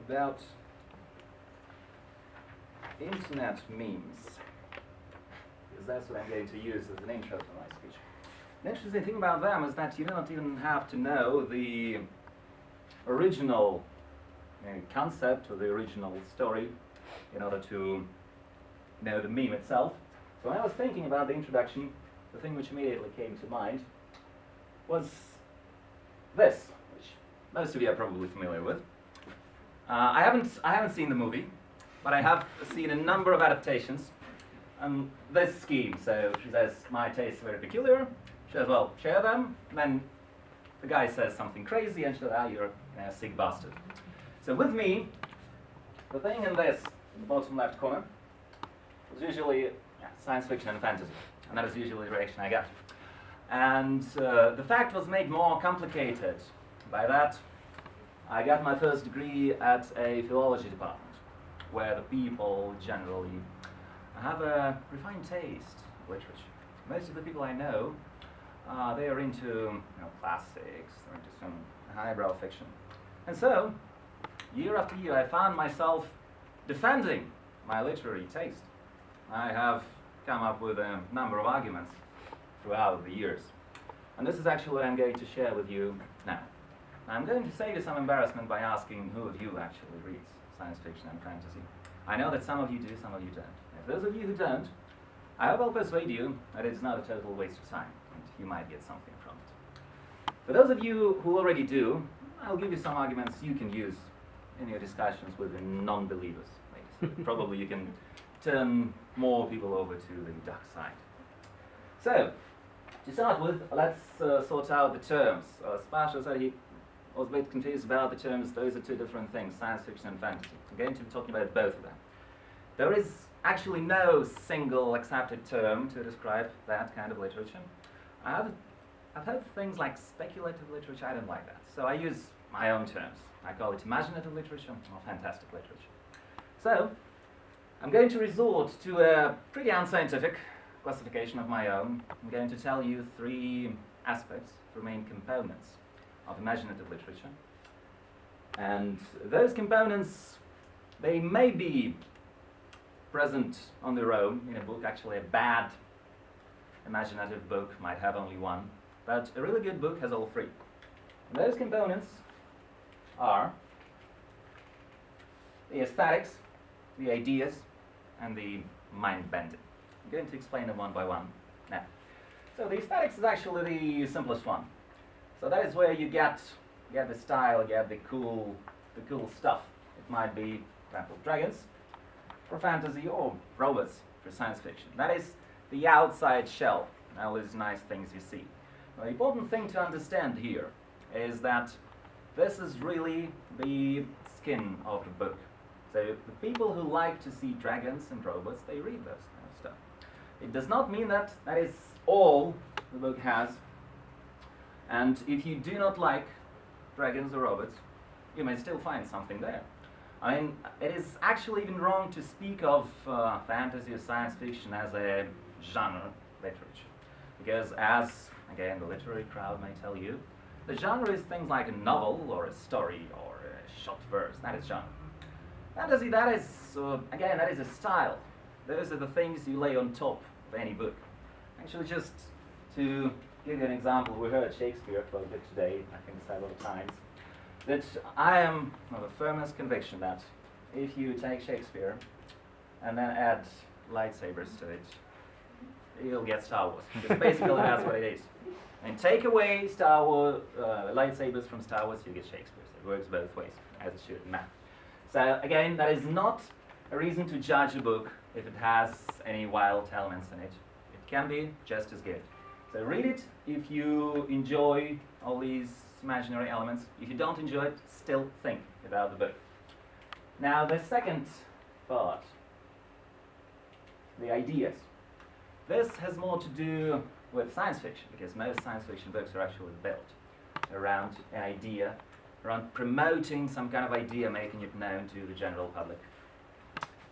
about internet memes, because that's what I'm going to use as an intro for my speech. The interesting thing about them is that you don't even have to know the original concept or the original story in order to know the meme itself. So when I was thinking about the introduction, the thing which immediately came to mind was this, which most of you are probably familiar with. I haven't seen the movie, but I have seen a number of adaptations. This scheme, so she says, my tastes are very peculiar. She says, well, share them. And then the guy says something crazy, and she says, ah, you're a sick bastard. So with me, the thing in this, in the bottom left corner, is usually science fiction and fantasy. And that is usually the reaction I get. And the fact was made more complicated by that. I got my first degree at a philology department, where the people generally have a refined taste of literature. Most of the people I know, they are into classics, they're into some highbrow fiction. And so, year after year, I found myself defending my literary taste. I have come up with a number of arguments throughout the years. And this is actually what I'm going to share with you now. I'm going to save you some embarrassment by asking who of you actually reads science fiction and fantasy. I know that some of you do, some of you don't. If those of you who don't, I hope I'll persuade you that it's not a total waste of time, and you might get something from it. For those of you who already do, I'll give you some arguments you can use in your discussions with the non-believers. Probably you can turn more people over to the dark side. So, to start with, let's sort out the terms. Spasha said he was a bit confused about the terms. Those are two different things, science fiction and fantasy. I'm going to be talking about both of them. There is actually no single accepted term to describe that kind of literature. I've heard things like speculative literature. I don't like that. So I use my own terms. I call it imaginative literature or fantastic literature. So I'm going to resort to a pretty unscientific classification of my own. I'm going to tell you three aspects, three main components of imaginative literature. And those components, they may be present on their own in a book. Actually, a bad imaginative book might have only one, but a really good book has all three. And those components are the aesthetics, the ideas, and the mind-bending. I'm going to explain them one by one now. So the aesthetics is actually the simplest one. So that is where you get the style, you get the cool stuff. It might be, for example, dragons for fantasy or robots for science fiction. That is the outside shell, all these nice things you see. The important thing to understand here is that this is really the skin of the book. So the people who like to see dragons and robots, they read those kind of stuff. It does not mean that that is all the book has. And if you do not like dragons or robots, you may still find something there. I mean, it is actually even wrong to speak of fantasy or science fiction as a genre literature. Because as, again, the literary crowd may tell you, the genre is things like a novel or a story or a short verse. That is genre. Fantasy, that is, again, that is a style. Those are the things you lay on top of any book. Actually, just to give you an example, we heard Shakespeare quoted today, I think several times, that I am of the firmest conviction that if you take Shakespeare and then add lightsabers to it, you'll get Star Wars. Because basically that's what it is. And take away Star Wars, lightsabers from Star Wars, you get Shakespeare. So it works both ways, as it should in math. So again, that is not a reason to judge a book if it has any wild elements in it. It can be just as good. So read it if you enjoy all these imaginary elements. If you don't enjoy it, still think about the book. Now the second part, the ideas. This has more to do with science fiction, because most science fiction books are actually built around an idea, around promoting some kind of idea, making it known to the general public.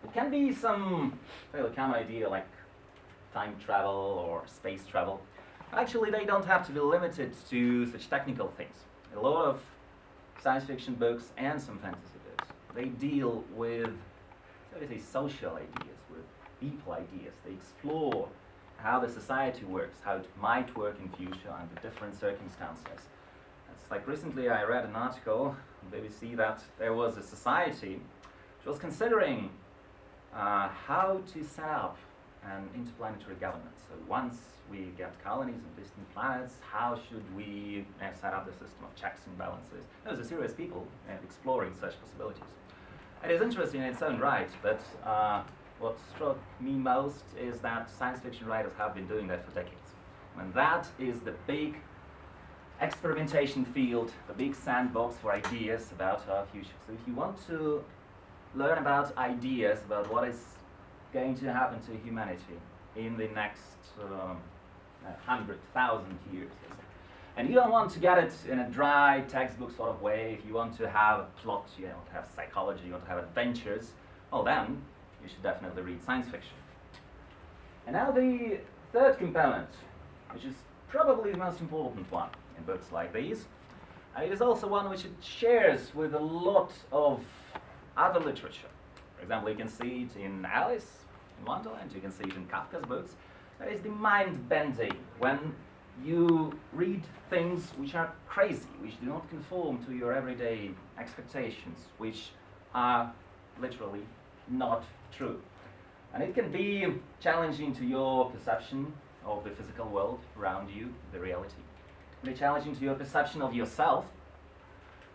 It can be some fairly common idea like time travel or space travel. Actually, they don't have to be limited to such technical things. A lot of science fiction books and some fantasy books they deal with, so to say, social ideas, with people ideas. They explore how the society works, how it might work in future under different circumstances. It's like recently I read an article on BBC that there was a society which was considering how to set up an interplanetary government. So once we get colonies on distant planets, how should we set up the system of checks and balances? Those are serious people exploring such possibilities. It is interesting in its own right, but what struck me most is that science fiction writers have been doing that for decades. And that is the big experimentation field, the big sandbox for ideas about our future. So if you want to learn about ideas, about what is going to happen to humanity in the next 100,000 years, and you don't want to get it in a dry textbook sort of way, if you want to have a plot, you want to have psychology, you want to have adventures, well then, you should definitely read science fiction. And now the third component, which is probably the most important one in books like these, it is also one which it shares with a lot of other literature. For example, you can see it in Alice in Wonderland, you can see it in Kafka's books. That is the mind bending, when you read things which are crazy, which do not conform to your everyday expectations, which are literally not true. And it can be challenging to your perception of the physical world around you, the reality. It can be challenging to your perception of yourself.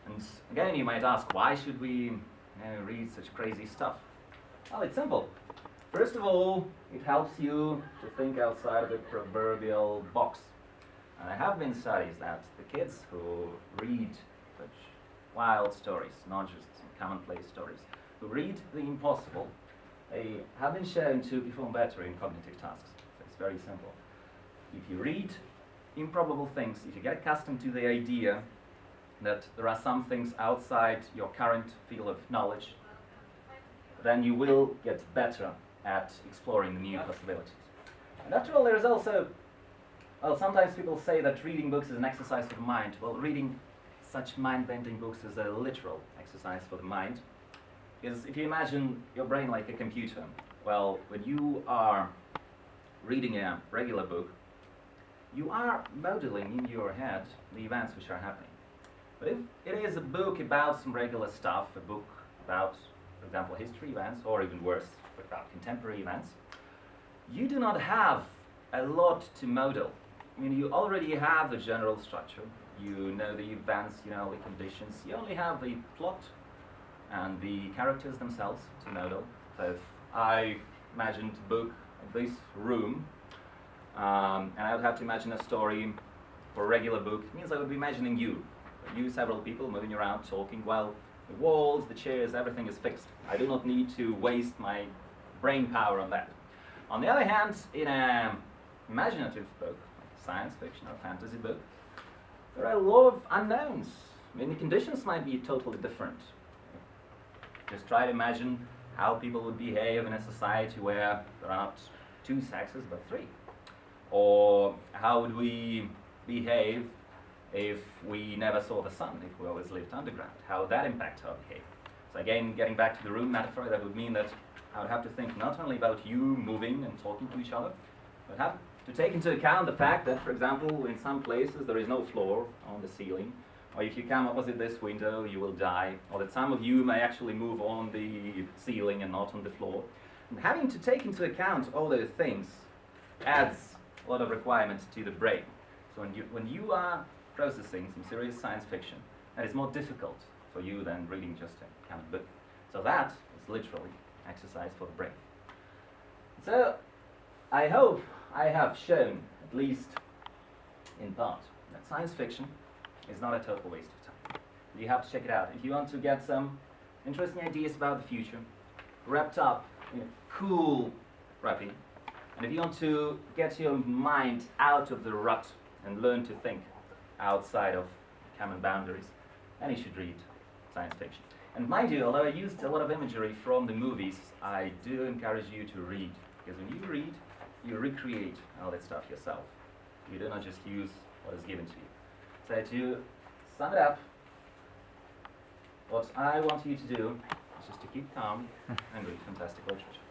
And again, you might ask, why should we read such crazy stuff? Well, it's simple. First of all, it helps you to think outside of the proverbial box. And there have been studies that the kids who read such wild stories, not just commonplace stories, who read the impossible, they have been shown to perform better in cognitive tasks. So it's very simple. If you read improbable things, if you get accustomed to the idea that there are some things outside your current field of knowledge, then you will get better at exploring the new possibilities. And after all, there is also, well, sometimes people say that reading books is an exercise for the mind. Well, reading such mind-bending books is a literal exercise for the mind. Because if you imagine your brain like a computer, well, when you are reading a regular book, you are modeling in your head the events which are happening. But if it is a book about some regular stuff, a book about, for example, history events, or even worse, about contemporary events, you do not have a lot to model. I mean, you already have the general structure, you know the events, you know the conditions, you only have the plot and the characters themselves to model. So if I imagined a book in this room, and I would have to imagine a story for a regular book, it means I would be imagining you, several people moving around, talking, while the walls, the chairs, everything is fixed. I do not need to waste my brain power on that. On the other hand, in an imaginative book, like science fiction or fantasy book, there are a lot of unknowns. I mean, the conditions might be totally different. Just try to imagine how people would behave in a society where there are not two sexes but three. Or how would we behave if we never saw the sun, if we always lived underground? How would that impact our behavior? So again, getting back to the room metaphor, that would mean that I would have to think not only about you moving and talking to each other, but have to take into account the fact that, for example, in some places there is no floor on the ceiling, or if you come opposite this window you will die, or that some of you may actually move on the ceiling and not on the floor. And having to take into account all those things adds a lot of requirements to the brain. So when you are processing some serious science fiction, that is more difficult for you than reading just a comic book. So that is literally exercise for the brain. So I hope I have shown, at least in part, that science fiction is not a total waste of time. You have to check it out. If you want to get some interesting ideas about the future, wrapped up in a cool wrapping, and if you want to get your mind out of the rut and learn to think outside of common boundaries, then you should read science fiction. And mind you, although I used a lot of imagery from the movies, I do encourage you to read, because when you read, you recreate all that stuff yourself. You do not just use what is given to you. So to sum it up, what I want you to do just to keep calm and read fantastic literature.